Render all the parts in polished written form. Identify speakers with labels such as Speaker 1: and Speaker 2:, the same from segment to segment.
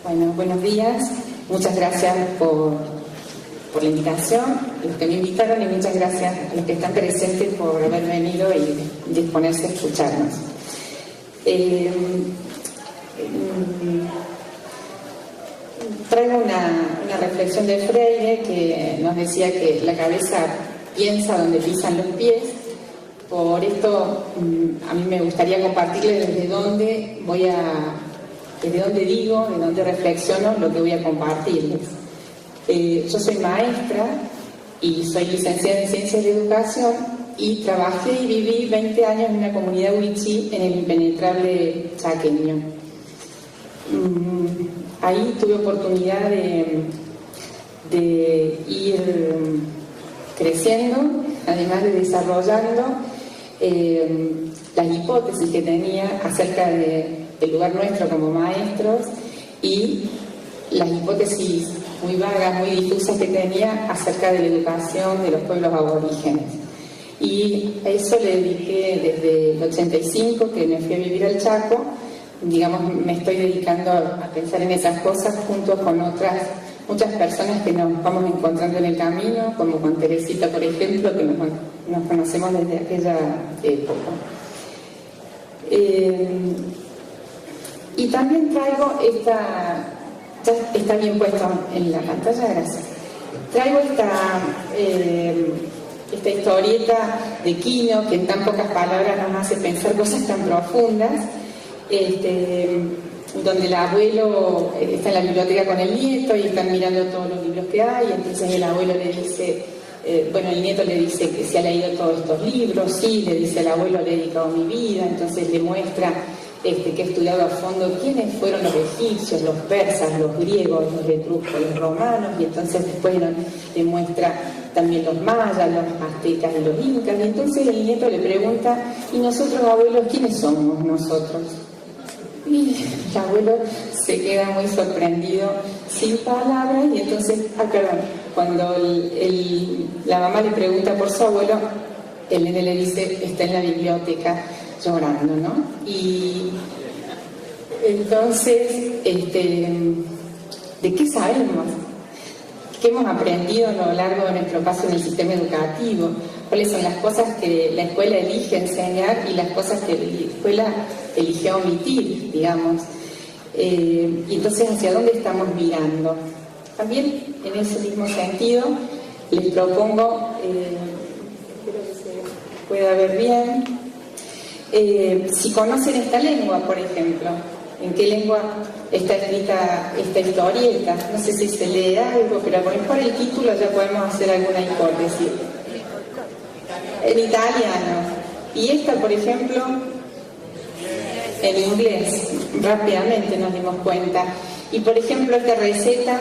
Speaker 1: Bueno, buenos días. Muchas gracias por la invitación, a los que me invitaron, y muchas gracias a los que están presentes por haber venido y disponerse a escucharnos. Traigo una reflexión de Freire que nos decía que la cabeza piensa donde pisan los pies. Por esto a mí me gustaría compartirles desde dónde digo, de dónde reflexiono lo que voy a compartirles. Yo soy maestra y soy licenciada en Ciencias de Educación y trabajé y viví 20 años en una comunidad wichí en el impenetrable chaqueño. Ahí tuve oportunidad de ir creciendo, además de desarrollando las hipótesis que tenía acerca del lugar nuestro como maestros y las hipótesis muy vagas, muy difusas que tenía acerca de la educación de los pueblos aborígenes. Y a eso le dediqué desde el 85, que me fui a vivir al Chaco. Digamos, me estoy dedicando a pensar en esas cosas junto con muchas personas que nos vamos encontrando en el camino, como con Teresita, por ejemplo, que nos conocemos desde aquella época. Y también traigo ya está bien puesto en la pantalla, gracias. Traigo esta historieta de Quino, que en tan pocas palabras nos hace pensar cosas tan profundas, donde el abuelo está en la biblioteca con el nieto y están mirando todos los libros que hay. Entonces el abuelo le dice, el nieto le dice que se ha leído todos estos libros. Sí, le dice el abuelo, le he dedicado mi vida. Entonces le muestra que ha estudiado a fondo quiénes fueron los egipcios, los persas, los griegos, los etruscos, los romanos, y entonces después le muestra también los mayas, los aztecas y los incas. Y entonces el nieto le pregunta, ¿y nosotros, abuelos, quiénes somos nosotros? Y el abuelo se queda muy sorprendido, sin palabras, y entonces, cuando la mamá le pregunta por su abuelo, el nene le dice, está en la biblioteca llorando, ¿no? Y entonces, ¿de qué sabemos? ¿Qué hemos aprendido a lo largo de nuestro paso en el sistema educativo? ¿Cuáles son las cosas que la escuela elige enseñar y las cosas que la escuela elige omitir, digamos? Y entonces, ¿hacia dónde estamos mirando? También, en ese mismo sentido, les propongo, espero que se pueda ver bien, si conocen esta lengua, por ejemplo, ¿en qué lengua está escrita esta historieta? No sé si se lee algo, pero a lo mejor el título ya podemos hacer alguna hipótesis. En italiano. Y esta, por ejemplo, en inglés. Rápidamente nos dimos cuenta. Y, por ejemplo, esta receta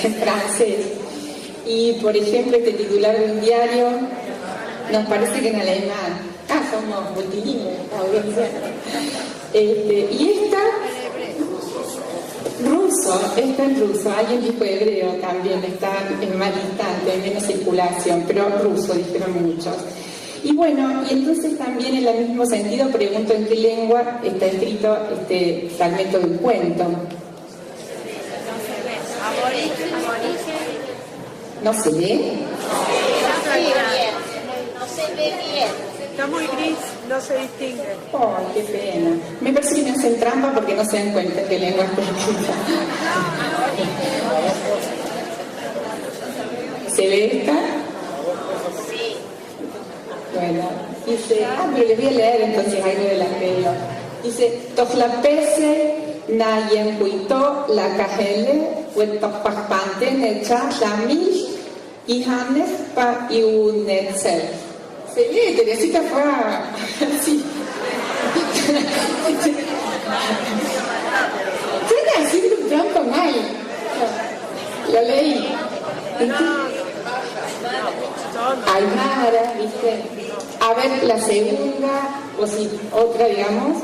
Speaker 1: en francés. Y, por ejemplo, este titular de un diario nos parece que en alemán. Somos multilingües, audiencia. Y esta está en ruso. Alguien dijo hebreo también, está en más distante, en menos circulación, pero ruso dijeron muchos. Y bueno, y entonces también en el mismo sentido pregunto en qué lengua está escrito este fragmento de un cuento. ¿No se lee?
Speaker 2: No se ve bien. Está muy gris, no se distingue.
Speaker 1: ¡Ay, qué pena! Me parece que me hacen trampa porque no se dan cuenta qué lengua está escrita. ¿Se ve esta?
Speaker 2: Sí.
Speaker 1: Bueno, dice... pero les voy a leer entonces algo de la pelo. Dice... Tohlapese na yenhuito la kahele huetapapante necha lamish y hanes pa iunetzel. Se lee, Teresita fue así. Estoy haciendo un trampa mal. Lo leí. Aymara, ¿viste? A ver, la segunda, o si otra, digamos,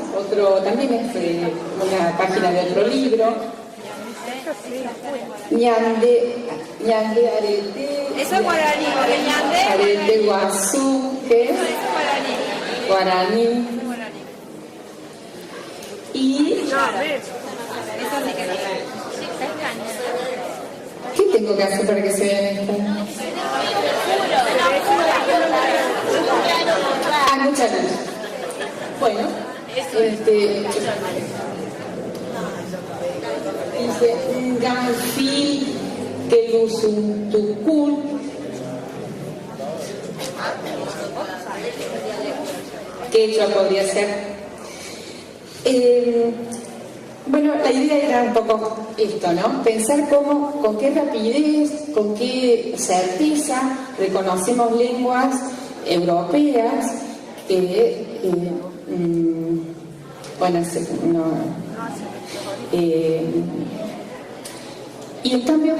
Speaker 1: también es una página de otro libro. Ñande arete.
Speaker 2: Eso es guaraní, porque ñande.
Speaker 1: Arete guazú, ¿qué es? Guaraní. Y ¿Qué tengo que hacer para que se vean estas? Ah, mucha luz. Bueno, dice Ganfil Kelusuntukul. Quechua podría ser. Bueno, la idea era un poco esto, ¿no? Pensar cómo, con qué rapidez, con qué certeza reconocemos lenguas europeas que, y en cambio,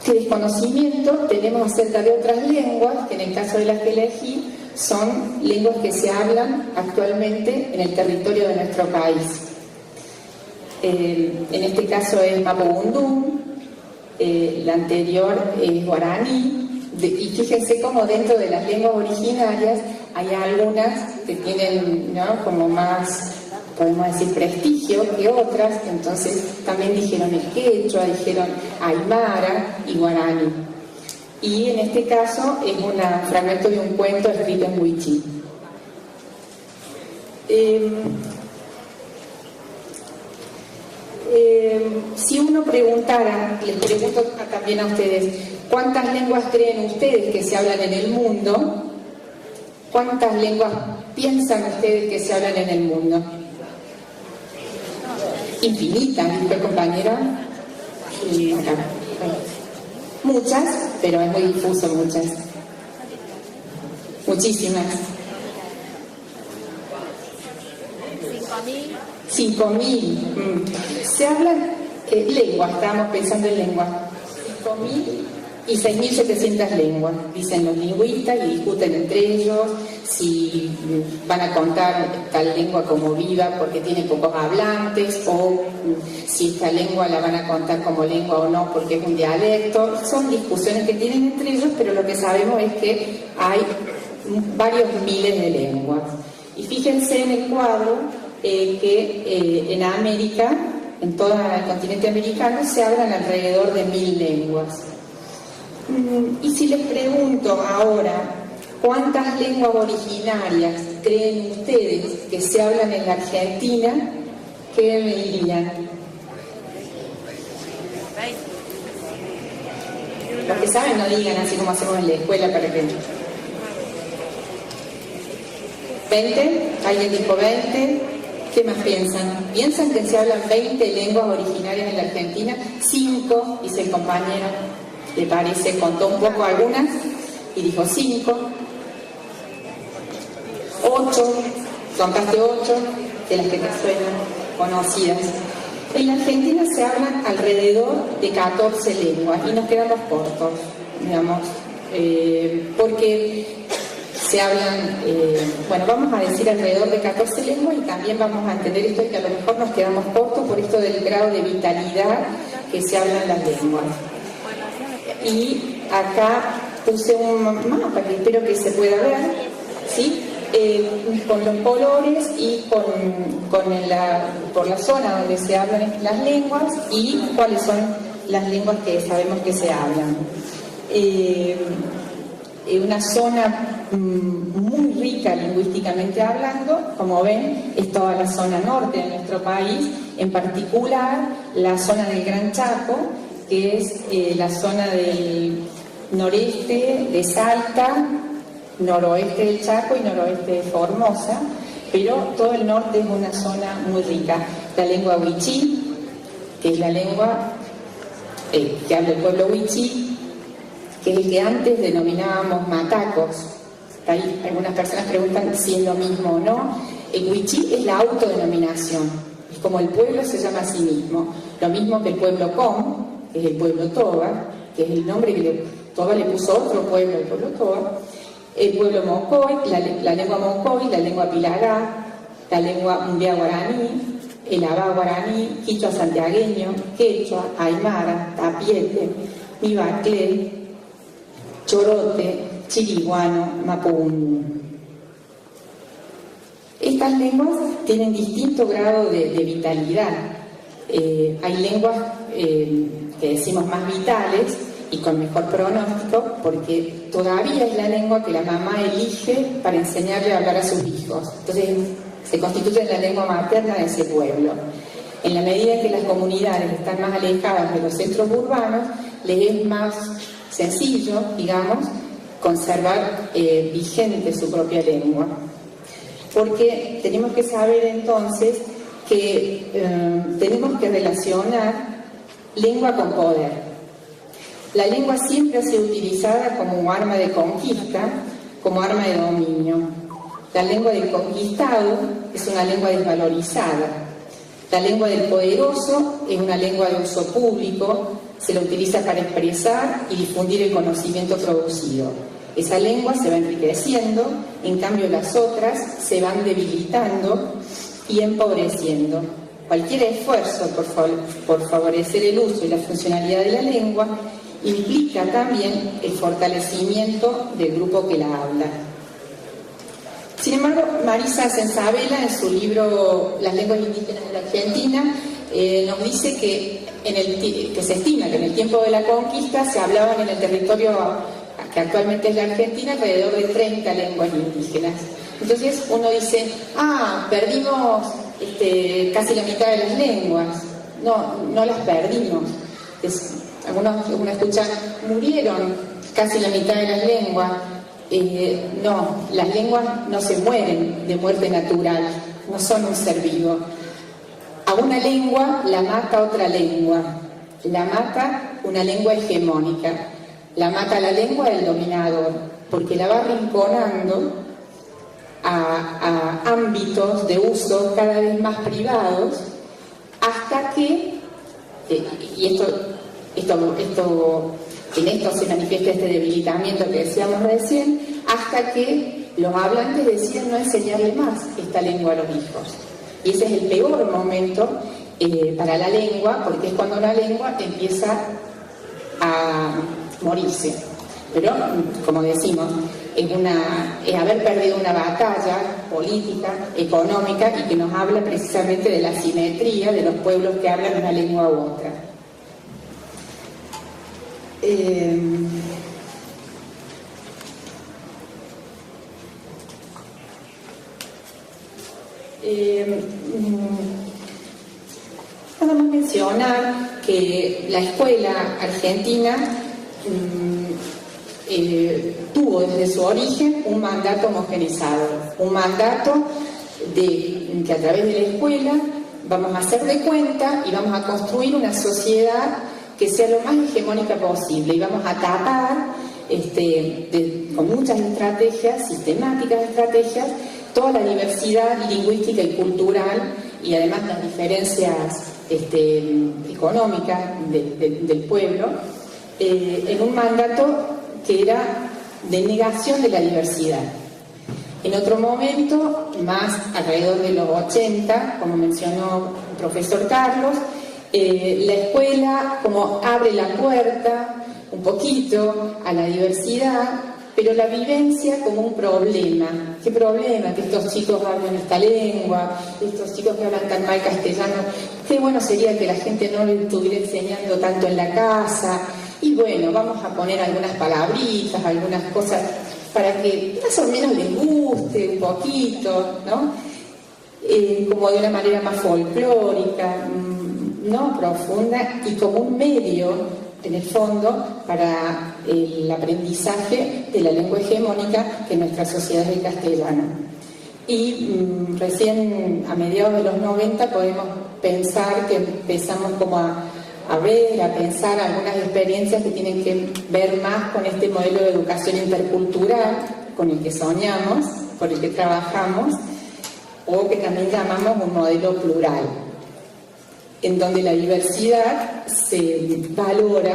Speaker 1: qué desconocimiento tenemos acerca de otras lenguas, que en el caso de las que elegí, son lenguas que se hablan actualmente en el territorio de nuestro país. En este caso es Mapudungun, la anterior es guaraní, y fíjense cómo dentro de las lenguas originarias hay algunas que tienen, ¿no?, como más, podemos decir, prestigio que otras. Entonces también dijeron el quechua, dijeron aymara y guaraní. Y en este caso es un fragmento de un cuento escrito en wichí. Si uno preguntara, les pregunto también a ustedes, ¿cuántas lenguas creen ustedes que se hablan en el mundo? ¿Cuántas lenguas piensan ustedes que se hablan en el mundo? Infinitas, dijo el compañero. Y acá. Muchas, pero es muy difuso, muchas. Muchísimas. 5.000. Se hablan lenguas, estábamos pensando en lenguas. 5.000 y 6.700 lenguas, dicen los lingüistas, y discuten entre ellos si van a contar tal lengua como viva porque tiene pocos hablantes, o si esta lengua la van a contar como lengua o no porque es un dialecto. Son discusiones que tienen entre ellos, pero lo que sabemos es que hay varios miles de lenguas. Y fíjense en el cuadro que en América, en todo el continente americano, se hablan alrededor de 1.000 lenguas. Y si les pregunto ahora, ¿cuántas lenguas originarias creen ustedes que se hablan en la Argentina? ¿Qué me dirían? Los que saben no digan así como hacemos en la escuela para que... ¿20? ¿Alguien dijo 20? ¿Qué más piensan? ¿Piensan que se hablan 20 lenguas originarias en la Argentina? 5, dice el compañero. ¿Le parece? Contó un poco algunas y dijo 5. 8, contaste 8 de las que te suenan conocidas. En la Argentina se hablan alrededor de 14 lenguas y nos quedamos cortos, digamos, porque se hablan, vamos a decir alrededor de 14 lenguas, y también vamos a entender esto, que a lo mejor nos quedamos cortos por esto del grado de vitalidad que se hablan las lenguas. Y acá puse un mapa que espero que se pueda ver, ¿sí? Con los colores y por la zona donde se hablan las lenguas y cuáles son las lenguas que sabemos que se hablan. Una zona muy rica lingüísticamente hablando, como ven, es toda la zona norte de nuestro país, en particular la zona del Gran Chaco, que es la zona del noreste de Salta, noroeste del Chaco y noroeste de Formosa, pero todo el norte es una zona muy rica. La lengua wichí, que es la lengua que habla el pueblo wichí, que es el que antes denominábamos matacos. Ahí algunas personas preguntan si es lo mismo o no. El wichí es la autodenominación, es como el pueblo se llama a sí mismo, lo mismo que el pueblo Com, que es el pueblo Toba, que es el nombre que Toba le puso otro pueblo, el pueblo Toba. El pueblo Mocoy, la lengua Mocoy, la lengua Pilagá, la lengua Mundia guaraní, el Abá guaraní, quichua santiagueño, quechua, aymara, tapiete, mibaclé, chorote, chiriguano, mapudungun. Estas lenguas tienen distinto grado de vitalidad. Hay lenguas que decimos más vitales y con mejor pronóstico, porque todavía es la lengua que la mamá elige para enseñarle a hablar a sus hijos. Entonces se constituye en la lengua materna de ese pueblo. En la medida que las comunidades están más alejadas de los centros urbanos, les es más sencillo, digamos, conservar vigente su propia lengua. Porque tenemos que saber entonces que tenemos que relacionar lengua con poder. La lengua siempre ha sido utilizada como arma de conquista, como arma de dominio. La lengua del conquistado es una lengua desvalorizada. La lengua del poderoso es una lengua de uso público, se la utiliza para expresar y difundir el conocimiento producido. Esa lengua se va enriqueciendo, en cambio las otras se van debilitando y empobreciendo. Cualquier esfuerzo por favorecer el uso y la funcionalidad de la lengua implica también el fortalecimiento del grupo que la habla. Sin embargo, Marisa Sensabela, en su libro Las lenguas indígenas de la Argentina, nos dice que se estima que en el tiempo de la conquista se hablaban en el territorio que actualmente es la Argentina alrededor de 30 lenguas indígenas. Entonces uno dice, perdimos casi la mitad de las lenguas. No las perdimos. Algunos escuchan, murieron casi la mitad de las lenguas. No, las lenguas no se mueren de muerte natural, no son un ser vivo. A una lengua la mata otra lengua, la mata una lengua hegemónica, la mata la lengua del dominador, porque la va arrinconando a ámbitos de uso cada vez más privados, hasta que, y en esto se manifiesta este debilitamiento que decíamos recién, hasta que los hablantes deciden no enseñarle más esta lengua a los hijos. Y ese es el peor momento para la lengua, porque es cuando la lengua empieza a morirse. Pero, como decimos, es haber perdido una batalla política, económica, y que nos habla precisamente de la asimetría de los pueblos que hablan una lengua u otra. Nada más mencionar que la escuela argentina tuvo desde su origen un mandato homogeneizado, un mandato de que a través de la escuela vamos a hacer de cuenta y vamos a construir una sociedad que sea lo más hegemónica posible, y vamos a tapar con muchas estrategias, sistemáticas estrategias, toda la diversidad lingüística y cultural, y además las diferencias económicas del pueblo, en un mandato que era de negación de la diversidad. En otro momento, más alrededor de los 80, como mencionó el profesor Carlos, la escuela como abre la puerta un poquito a la diversidad, pero la vivencia como un problema. ¿Qué problema? Que estos chicos hablan esta lengua, estos chicos que hablan tan mal castellano. Qué bueno sería que la gente no lo estuviera enseñando tanto en la casa. Y bueno, vamos a poner algunas palabritas, algunas cosas para que más o menos les guste un poquito, ¿no? Como de una manera más folclórica, no profunda, y como un medio en el fondo para el aprendizaje de la lengua hegemónica que en nuestra sociedad es el castellano. Y recién a mediados de los 90 podemos pensar que empezamos como a pensar algunas experiencias que tienen que ver más con este modelo de educación intercultural con el que soñamos, por el que trabajamos, o que también llamamos un modelo plural, en donde la diversidad se valora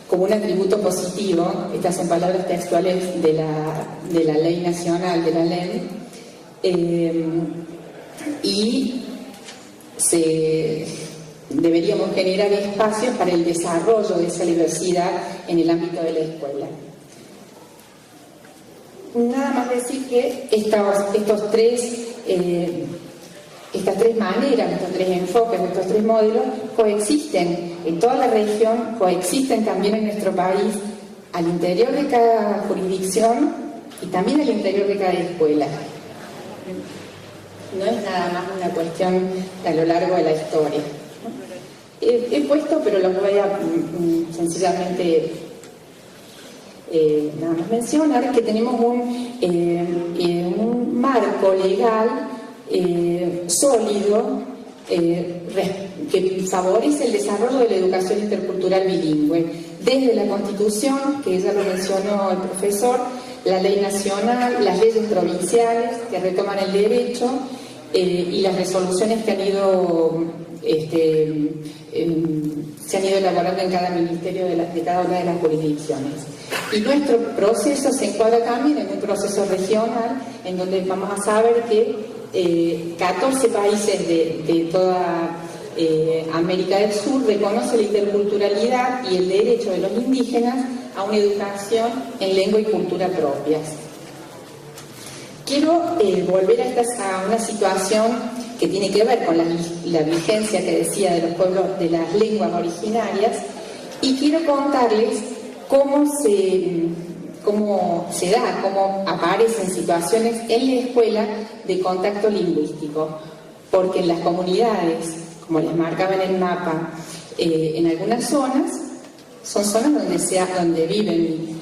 Speaker 1: como un atributo positivo. Estas son palabras textuales de la Ley Nacional, de la LEN, y deberíamos generar espacios para el desarrollo de esa diversidad en el ámbito de la escuela. Nada más decir que estos tres estas tres maneras, estos tres enfoques, estos tres modelos coexisten en toda la región, coexisten también en nuestro país, al interior de cada jurisdicción y también al interior de cada escuela. No es nada más una cuestión a lo largo de la historia. He puesto, pero los voy a sencillamente nada más mencionar, que tenemos un marco legal sólido que favorece el desarrollo de la educación intercultural bilingüe, desde la Constitución, que ya lo mencionó el profesor, la ley nacional, las leyes provinciales que retoman el derecho y las resoluciones que se han ido elaborando en cada ministerio de cada una de las jurisdicciones. Y nuestro proceso se encuadra también en un proceso regional, en donde vamos a saber que 14 países de toda América del Sur reconocen la interculturalidad y el derecho de los indígenas a una educación en lengua y cultura propias. Quiero volver a una situación que tiene que ver con la vigencia que decía de los pueblos, de las lenguas originarias, y quiero contarles cómo aparecen situaciones en la escuela de contacto lingüístico, porque en las comunidades, como les marcaba en el mapa, en algunas zonas, son zonas donde viven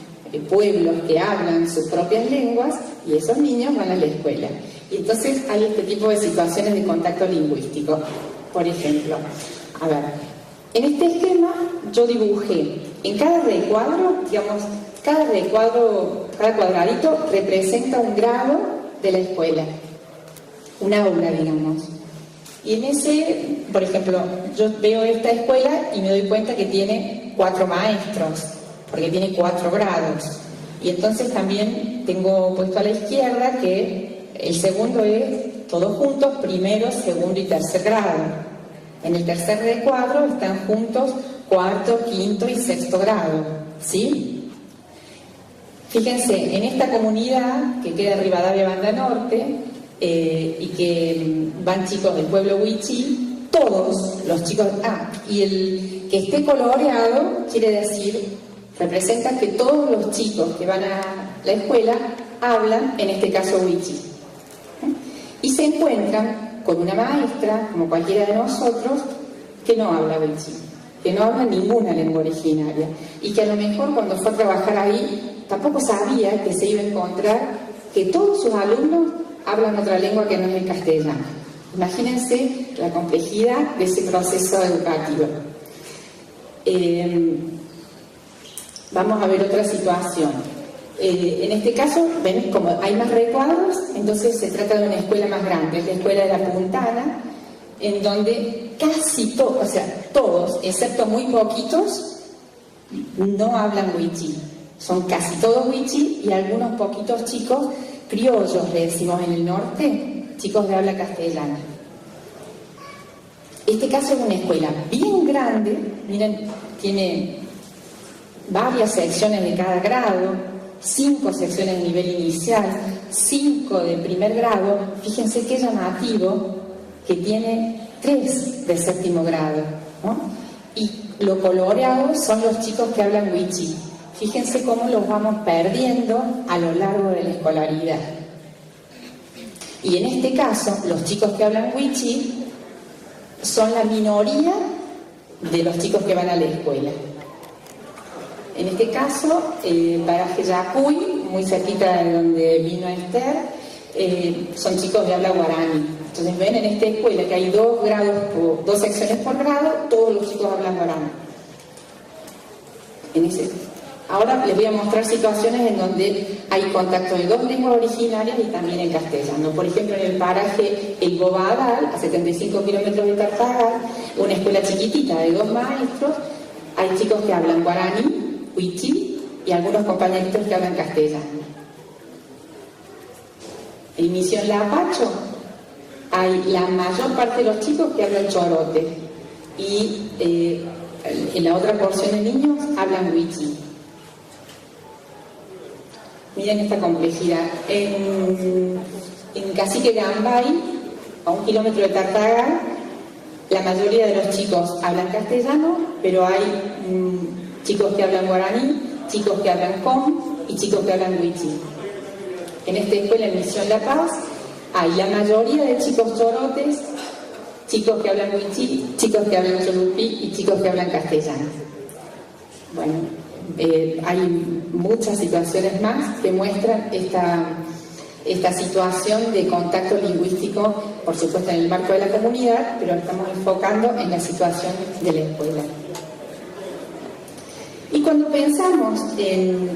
Speaker 1: pueblos que hablan sus propias lenguas y esos niños van a la escuela. Y entonces hay este tipo de situaciones de contacto lingüístico. Por ejemplo, a ver, en este esquema yo dibujé en cada recuadro, digamos, cada cuadradito representa un grado de la escuela, un aula, digamos. Y en ese, por ejemplo, yo veo esta escuela y me doy cuenta que tiene 4 maestros, porque tiene 4 grados. Y entonces también tengo puesto a la izquierda que el segundo es todos juntos, primero, segundo y tercer grado. En el tercer recuadro están juntos cuarto, quinto y sexto grado, ¿sí? Fíjense, en esta comunidad que queda en Rivadavia Banda Norte y que van chicos del pueblo Huichí, todos los chicos, y el que esté coloreado quiere decir, representa que todos los chicos que van a la escuela hablan, en este caso Huichí. Y se encuentran con una maestra, como cualquiera de nosotros, que no habla Huichí, que no habla ninguna lengua originaria, y que a lo mejor cuando fue a trabajar ahí tampoco sabía que se iba a encontrar que todos sus alumnos hablan otra lengua que no es el castellano. Imagínense la complejidad de ese proceso educativo. Vamos a ver otra situación. En este caso, ven, como hay más recuadros, entonces se trata de una escuela más grande, es la escuela de La Puntana, en donde casi todos, o sea, todos, excepto muy poquitos, no hablan Huichí. Son casi todos Huichí y algunos poquitos chicos criollos, le decimos en el norte, chicos de habla castellana. Este caso es una escuela bien grande, miren, tiene varias secciones de cada grado, 5 secciones de nivel inicial, 5 de primer grado. Fíjense qué llamativo que tiene 3 de séptimo grado, ¿no? Y lo coloreado son los chicos que hablan Huichí. Fíjense cómo los vamos perdiendo a lo largo de la escolaridad. Y en este caso, los chicos que hablan Huichí son la minoría de los chicos que van a la escuela. En este caso, paraje Yacuy, muy cerquita de donde vino Esther, son chicos de habla guaraní. Entonces ven en esta escuela que hay 2 grados, 2 secciones por grado, todos los chicos hablan guaraní. Ahora les voy a mostrar situaciones en donde hay contacto de 2 lenguas originarias y también en castellano. Por ejemplo, en el paraje El Bobadal, a 75 kilómetros de Tartagal, una escuela chiquitita de 2 maestros, hay chicos que hablan guaraní, Huichí y algunos compañeritos que hablan castellano. En Misión Lapacho hay la mayor parte de los chicos que hablan chorote y en la otra porción de niños hablan Huichí. Miren esta complejidad. En Cacique Gambay a 1 kilómetro de Tartagal, la mayoría de los chicos hablan castellano, pero hay chicos que hablan guaraní, chicos que hablan com y chicos que hablan wichí. En esta escuela en Misión La Paz hay la mayoría de chicos chorotes, chicos que hablan wichí, chicos que hablan cholupí y chicos que hablan castellano. Bueno, hay muchas situaciones más que muestran esta situación de contacto lingüístico, por supuesto en el marco de la comunidad, pero estamos enfocando en la situación de la escuela. Y cuando pensamos en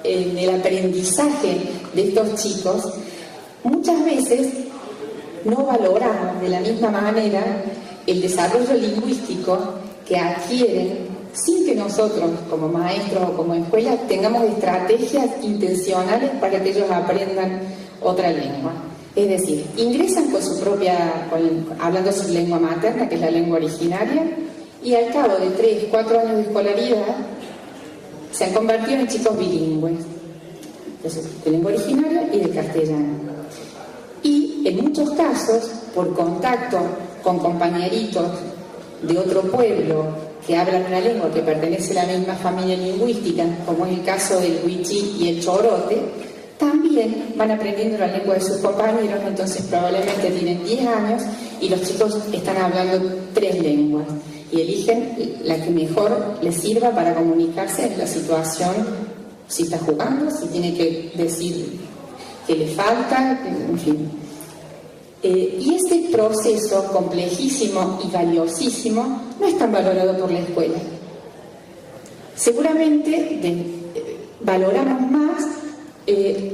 Speaker 1: el aprendizaje de estos chicos, muchas veces no valoramos de la misma manera el desarrollo lingüístico que adquieren sin que nosotros, como maestros o como escuela, tengamos estrategias intencionales para que ellos aprendan otra lengua. Es decir, ingresan con su propia, hablando su lengua materna, que es la lengua originaria, y al cabo de 3, 4 años de escolaridad se han convertido en chicos bilingües, entonces, de lengua originaria y de castellano. Y en muchos casos, por contacto con compañeritos de otro pueblo que hablan una lengua que pertenece a la misma familia lingüística, como es el caso del wichí y el chorote, también van aprendiendo la lengua de sus compañeros, entonces probablemente tienen 10 años y los chicos están hablando 3 lenguas y eligen la que mejor les sirva para comunicarse en la situación, si está jugando, si tiene que decir que le falta, en fin. Y este proceso complejísimo y valiosísimo no es tan valorado por la escuela. Seguramente valoramos más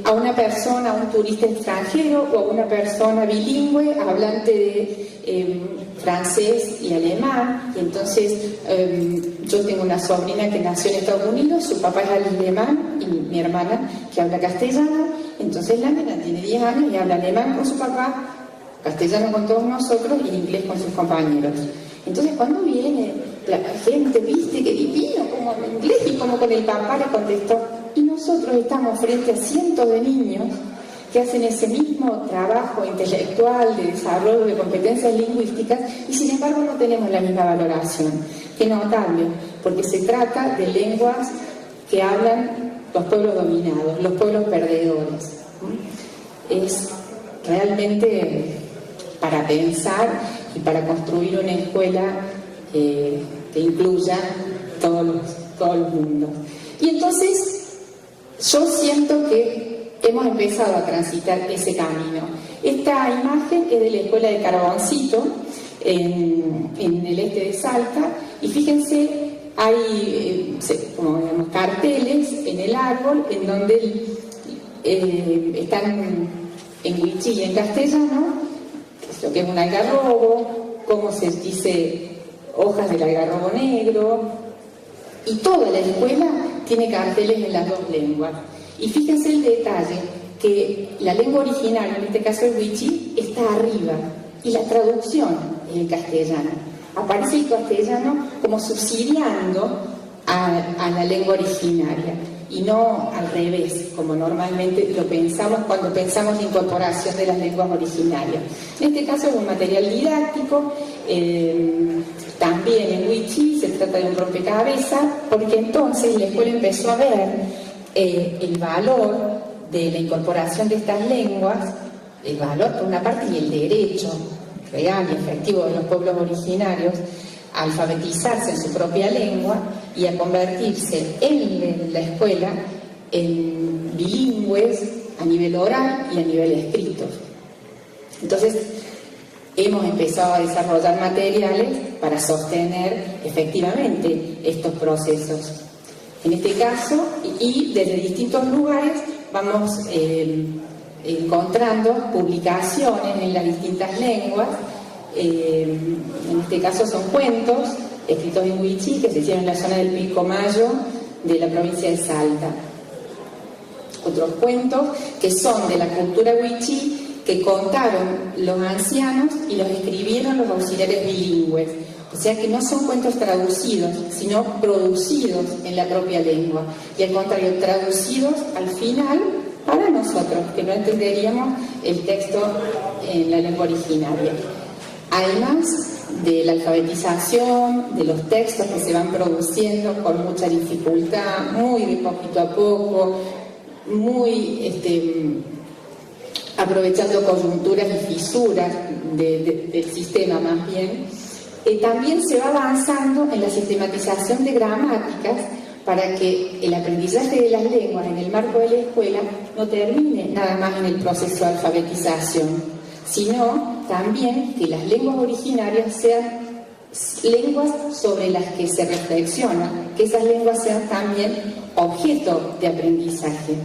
Speaker 1: a una persona, a un turista extranjero o a una persona bilingüe hablante de francés y alemán, y entonces yo tengo una sobrina que nació en Estados Unidos, su papá es alemán y mi hermana que habla castellano, entonces la nena tiene 10 años y habla alemán con su papá, castellano con todos nosotros y inglés con sus compañeros. Entonces cuando viene la gente, viste que divino, como en inglés y como con el papá le contestó, y nosotros estamos frente a cientos de niños que hacen ese mismo trabajo intelectual de desarrollo de competencias lingüísticas y sin embargo no tenemos la misma valoración. Qué notable, porque se trata de lenguas que hablan los pueblos dominados, los pueblos perdedores. Es realmente para pensar y para construir una escuela que incluya todos los mundos. Y entonces yo siento que hemos empezado a transitar ese camino. Esta imagen es de la escuela de Carboncito en el este de Salta, y fíjense, hay como digamos, carteles en el árbol en donde están en wichí y en castellano, lo que es un algarrobo, cómo se dice hojas del algarrobo negro, y toda la escuela tiene carteles en las 2 lenguas. Y fíjense el detalle, que la lengua original, en este caso el wichí, está arriba, y la traducción es el castellano. Aparece el castellano como subsidiando a la lengua originaria, y no al revés, como normalmente lo pensamos cuando pensamos la incorporación de las lenguas originarias. En este caso es un material didáctico, también en wichí se trata de un rompecabezas, porque entonces la escuela empezó a ver el valor de la incorporación de estas lenguas, el valor por una parte y el derecho real y efectivo de los pueblos originarios a alfabetizarse en su propia lengua y a convertirse en la escuela en bilingües a nivel oral y a nivel escrito. Entonces hemos empezado a desarrollar materiales para sostener efectivamente estos procesos. En este caso, y desde distintos lugares vamos encontrando publicaciones en las distintas lenguas. En este caso son cuentos escritos en wichí que se hicieron en la zona del Pilcomayo de la provincia de Salta. Otros cuentos que son de la cultura wichí que contaron los ancianos y los escribieron los auxiliares bilingües. O sea que no son cuentos traducidos, sino producidos en la propia lengua. Y al contrario, traducidos al final para nosotros, que no entenderíamos el texto en la lengua originaria. Además de la alfabetización, de los textos que se van produciendo con mucha dificultad, muy de poquito a poco, muy aprovechando coyunturas y fisuras del sistema más bien, también se va avanzando en la sistematización de gramáticas para que el aprendizaje de las lenguas en el marco de la escuela no termine nada más en el proceso de alfabetización, sino también que las lenguas originarias sean lenguas sobre las que se reflexiona, que esas lenguas sean también objeto de aprendizaje,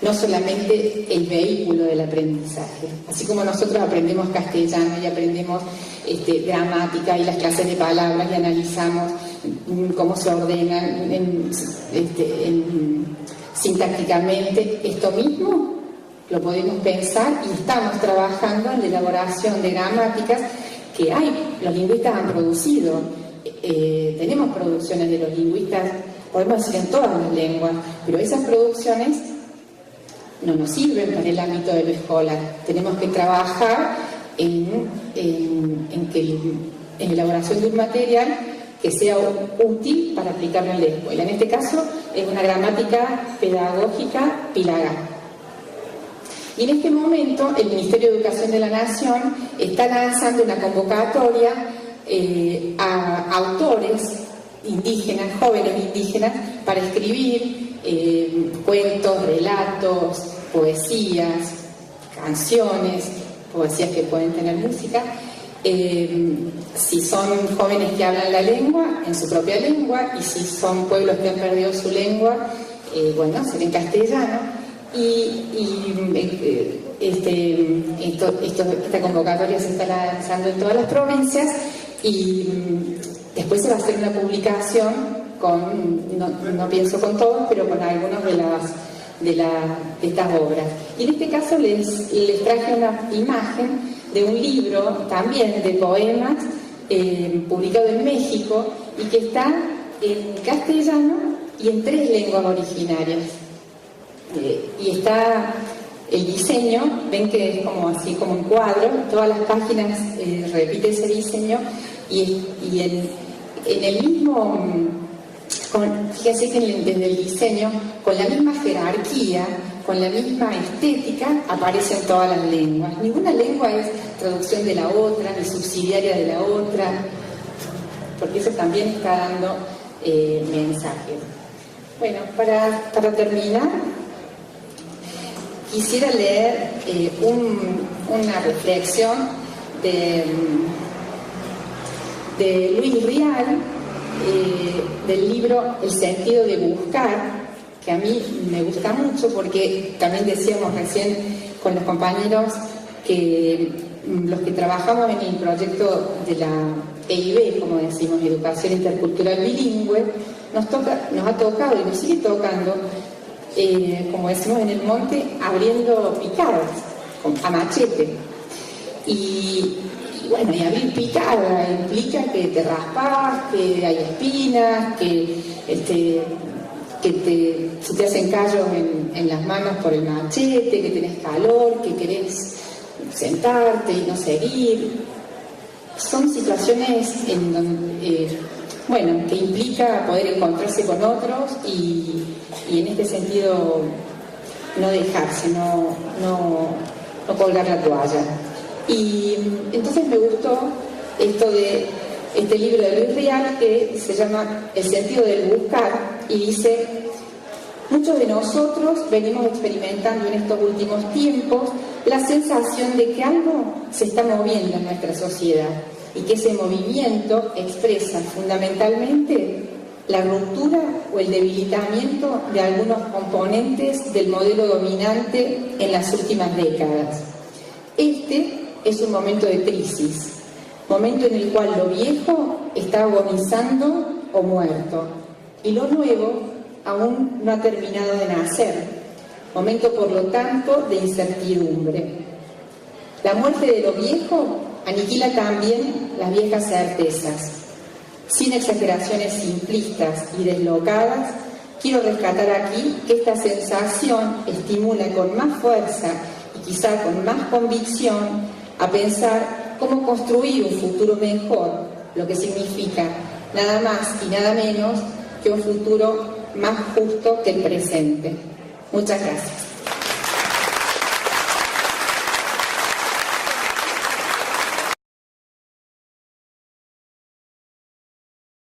Speaker 1: no solamente el vehículo del aprendizaje. Así como nosotros aprendemos castellano y aprendemos gramática y las clases de palabras y analizamos cómo se ordenan sintácticamente, esto mismo lo podemos pensar y estamos trabajando en la elaboración de gramáticas que los lingüistas han producido. Tenemos producciones de los lingüistas, podemos decir en todas las lenguas, pero esas producciones no nos sirven para el ámbito de lo escolar. Tenemos que trabajar en la elaboración de un material que sea útil para aplicarlo en la escuela. En este caso es una gramática pedagógica Pilagá. Y en este momento el Ministerio de Educación de la Nación está lanzando una convocatoria a autores indígenas, jóvenes indígenas, para escribir cuentos, relatos, poesías, canciones, poesías que pueden tener música, si son jóvenes que hablan la lengua, en su propia lengua, y si son pueblos que han perdido su lengua, será en castellano. Esta convocatoria se está lanzando en todas las provincias y después se va a hacer una publicación no pienso con todos, pero con algunos de estas obras. Y en este caso les traje una imagen de un libro también de poemas publicado en México y que está en castellano y en 3 lenguas originarias. Y está el diseño, ven que es así como un cuadro, todas las páginas repite ese diseño y en el mismo, fíjense que desde el diseño, con la misma jerarquía, con la misma estética, aparecen todas las lenguas. Ninguna lengua es traducción de la otra, ni subsidiaria de la otra, porque eso también está dando mensajes. Bueno, para terminar, quisiera leer una reflexión de Luis Rial, del libro El sentido de buscar, que a mí me gusta mucho porque también decíamos recién con los compañeros que los que trabajamos en el proyecto de la EIB, como decimos, Educación Intercultural Bilingüe, nos ha tocado y nos sigue tocando, como decimos en el monte, abriendo picadas a machete. Y abrir picada implica que te raspas, que hay espinas, que se te hacen callos en las manos por el machete, que tenés calor, que querés sentarte y no seguir. Son situaciones en donde, que implica poder encontrarse con otros y en este sentido no dejarse, no colgar la toalla. Y entonces me gustó esto de este libro de Luis Rial que se llama El sentido del buscar y dice: muchos de nosotros venimos experimentando en estos últimos tiempos la sensación de que algo se está moviendo en nuestra sociedad y que ese movimiento expresa fundamentalmente la ruptura o el debilitamiento de algunos componentes del modelo dominante en las últimas décadas. Este es un momento de crisis, momento en el cual lo viejo está agonizando o muerto y lo nuevo aún no ha terminado de nacer, momento por lo tanto de incertidumbre. La muerte de lo viejo aniquila también las viejas certezas. Sin exageraciones simplistas y deslocadas, quiero rescatar aquí que esta sensación estimula con más fuerza y quizá con más convicción a pensar cómo construir un futuro mejor, lo que significa nada más y nada menos que un futuro más justo que el presente. Muchas gracias.